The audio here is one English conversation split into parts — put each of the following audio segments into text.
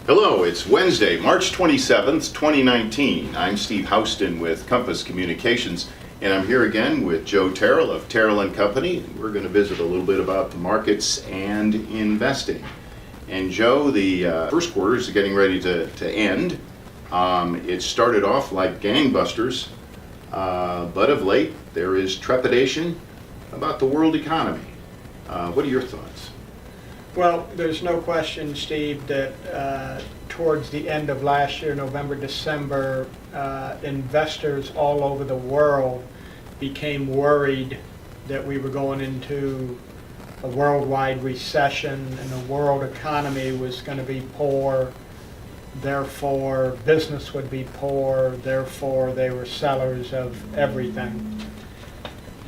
Hello, it's Wednesday, March 27th, 2019. I'm Steve Houston with Compass Communications, and I'm here again with Joe Terrell of Terrell & Company. We're going to visit a little bit about the markets and investing. And Joe, the first quarter is getting ready to end. It started off like gangbusters, but of late there is trepidation about the world economy. What are your thoughts? Well, there's no question, Steve, that towards the end of last year, November, December, investors all over the world became worried that we were going into a worldwide recession and the world economy was going to be poor. Therefore, business would be poor. Therefore, they were sellers of everything.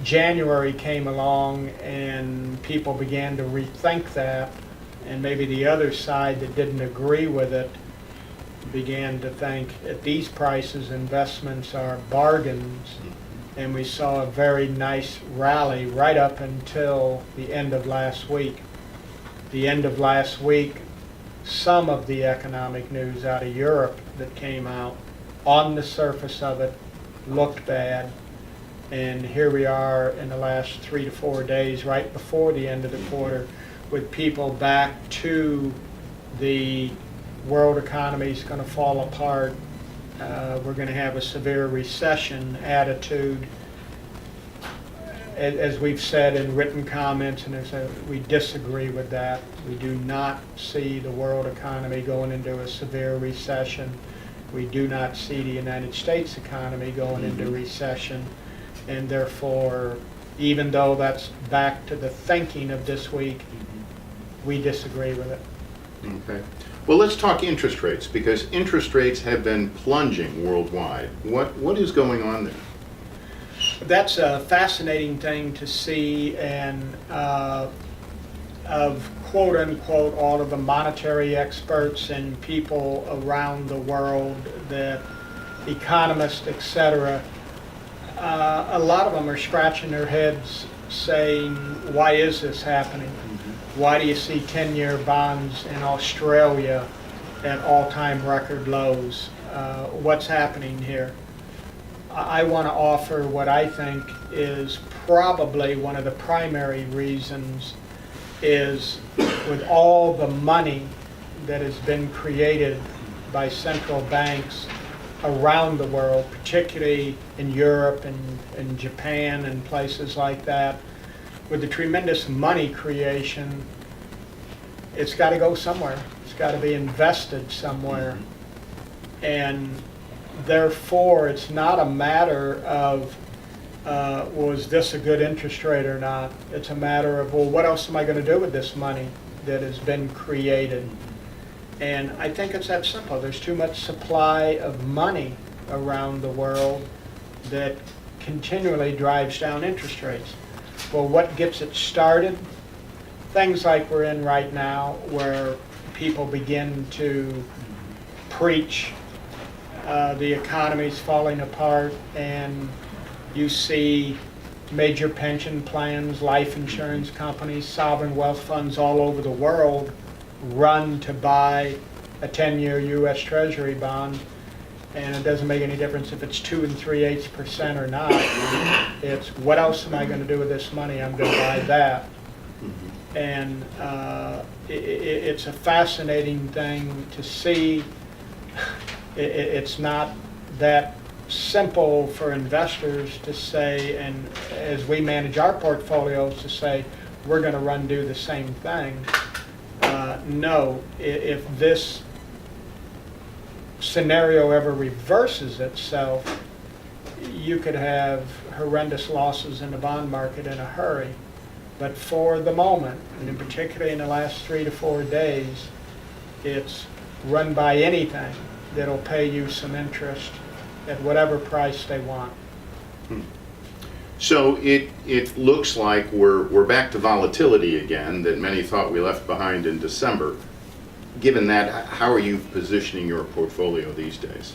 January came along and people began to rethink that, and maybe the other side that didn't agree with it began to think at these prices investments are bargains, and we saw a very nice rally right up until the end of last week. The end of last week, some of the economic news out of Europe that came out on the surface of it looked bad. And here we are in the last 3 to 4 days, right before the end of the quarter, with people back to the world economy is going to fall apart. We're going to have a severe recession attitude. As we've said in written comments, and we disagree with that. We do not see the world economy going into a severe recession. We do not see the United States economy going into recession. And therefore, even though that's back to the thinking of this week, we disagree with it. Okay. Well, let's talk interest rates, because interest rates have been plunging worldwide. What is going on there? That's a fascinating thing to see, and of quote unquote all of the monetary experts and people around the world, that economists, etc., a lot of them are scratching their heads saying, why is this happening? Why do you see 10-year bonds in Australia at all-time record lows? What's happening here? I want to offer what I think is probably one of the primary reasons is with all the money that has been created by central banks around the world, particularly in Europe and Japan and places like that, with the tremendous money creation, it's got to go somewhere. It's got to be invested somewhere. And therefore, it's not a matter of was this a good interest rate or not. It's a matter of, well, what else am I going to do with this money that has been created? And I think it's that simple. There's too much supply of money around the world that continually drives down interest rates. Well, what gets it started? Things like we're in right now, where people begin to preach the economy's falling apart, and you see major pension plans, life insurance companies, sovereign wealth funds all over the world run to buy a 10-year U.S. Treasury bond, and it doesn't make any difference if it's 2 3/8% or not. It's, what else am I going to do with this money? I'm going to buy that. And it's a fascinating thing to see. It's not that simple for investors to say, and as we manage our portfolios, to say we're going to run do the same thing. No, if this scenario ever reverses itself, you could have horrendous losses in the bond market in a hurry. But for the moment, and in particular in the last 3 to 4 days, it's run by anything that'll pay you some interest at whatever price they want. So it looks like we're back to volatility again that many thought we left behind in December. Given that, how are you positioning your portfolio these days?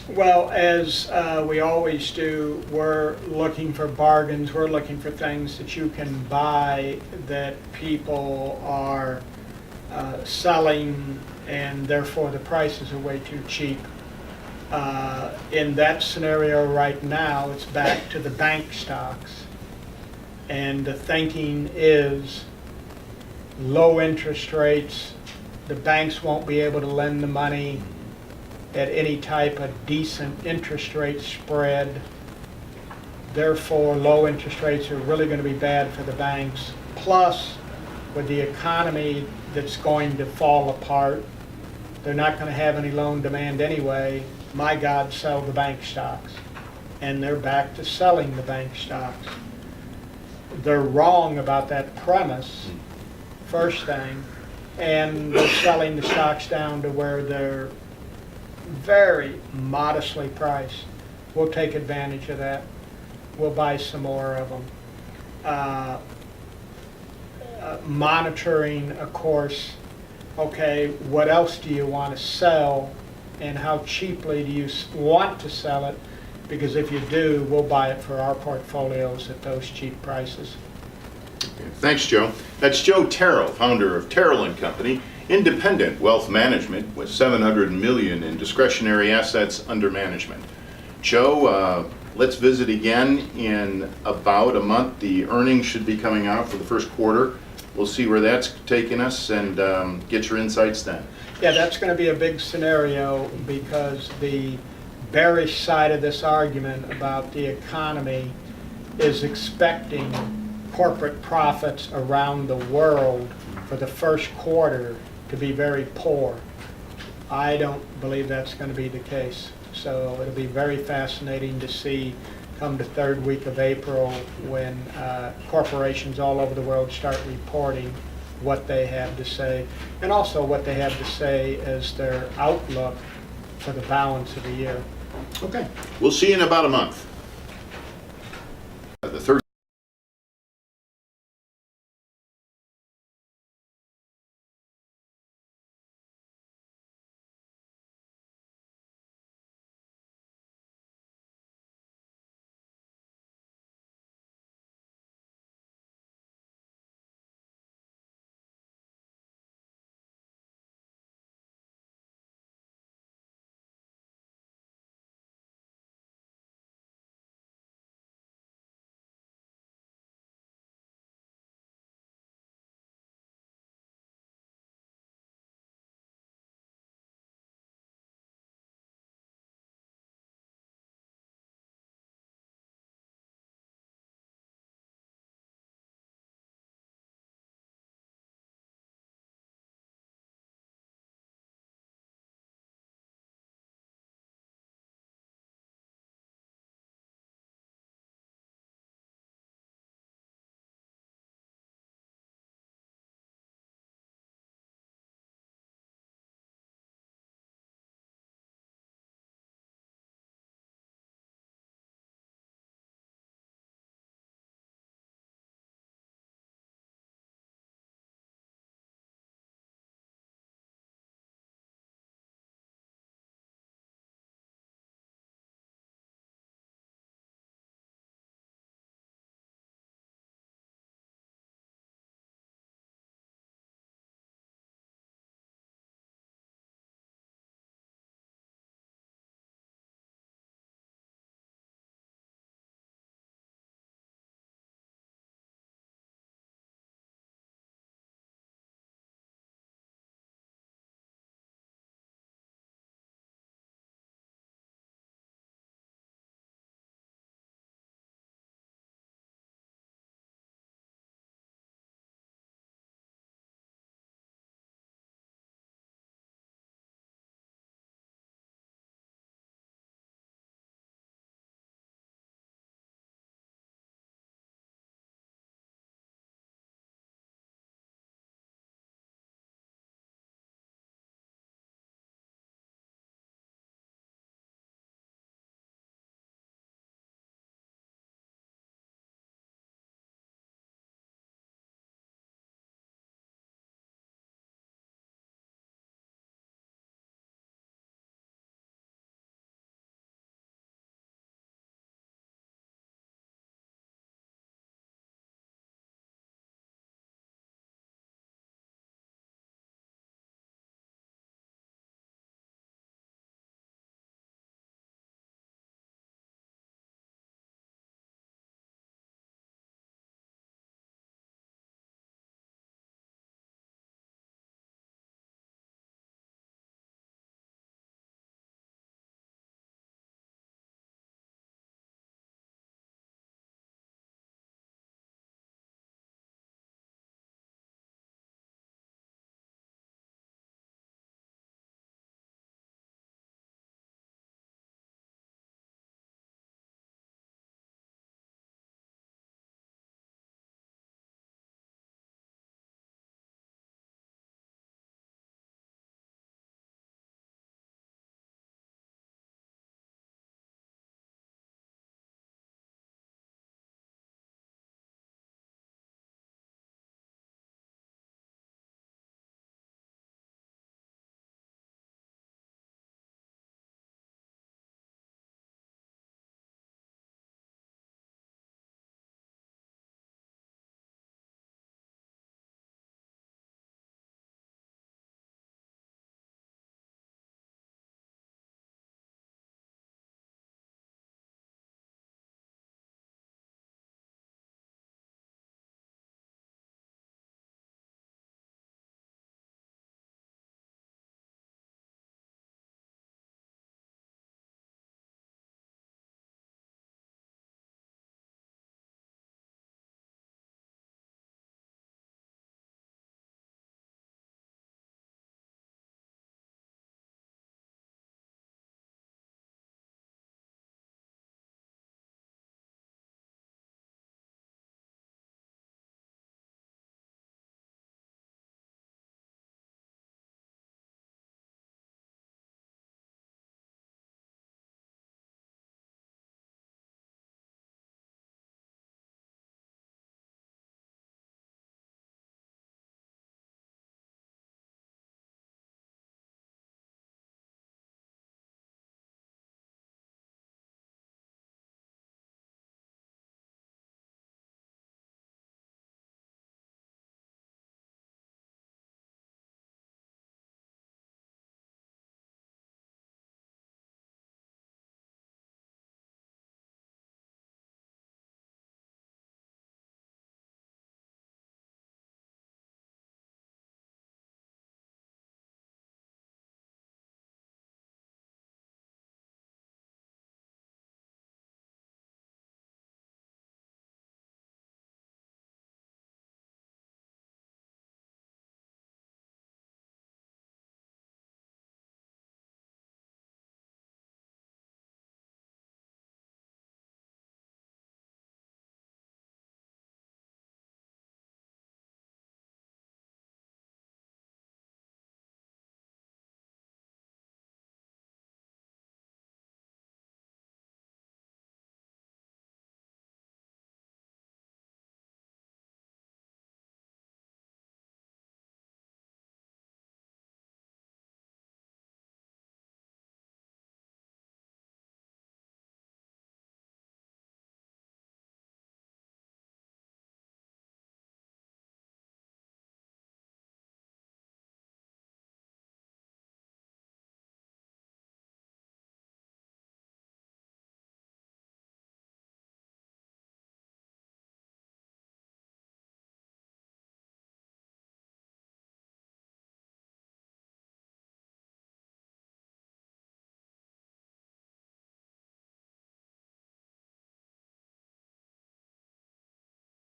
Well, as we always do, we're looking for bargains. We're looking for things that you can buy that people are selling and therefore the prices are way too cheap. In that scenario right now, it's back to the bank stocks. And the thinking is low interest rates, the banks won't be able to lend the money at any type of decent interest rate spread. Therefore, low interest rates are really going to be bad for the banks. Plus, with the economy that's going to fall apart, they're not going to have any loan demand anyway. My God, sell the bank stocks. And they're back to selling the bank stocks. They're wrong about that premise, first thing, and they're selling the stocks down to where they're very modestly priced. We'll take advantage of that. We'll buy some more of them. Monitoring, of course, okay, what else do you want to sell and how cheaply do you want to sell it? Because if you do, we'll buy it for our portfolios at those cheap prices. Okay, thanks, Joe. That's Joe Terrell, founder of Terrell & Company, independent wealth management with $700 million in discretionary assets under management. Joe, let's visit again in about a month. The earnings should be coming out for the first quarter. We'll see where that's taking us and get your insights then. Yeah, that's going to be a big scenario because the bearish side of this argument about the economy is expecting corporate profits around the world for the first quarter to be very poor. I don't believe that's going to be the case. So it'll be very fascinating to see come the third week of April when corporations all over the world start reporting what they have to say, and also what they have to say as their outlook for the balance of the year. Okay. We'll see you in about a month. The third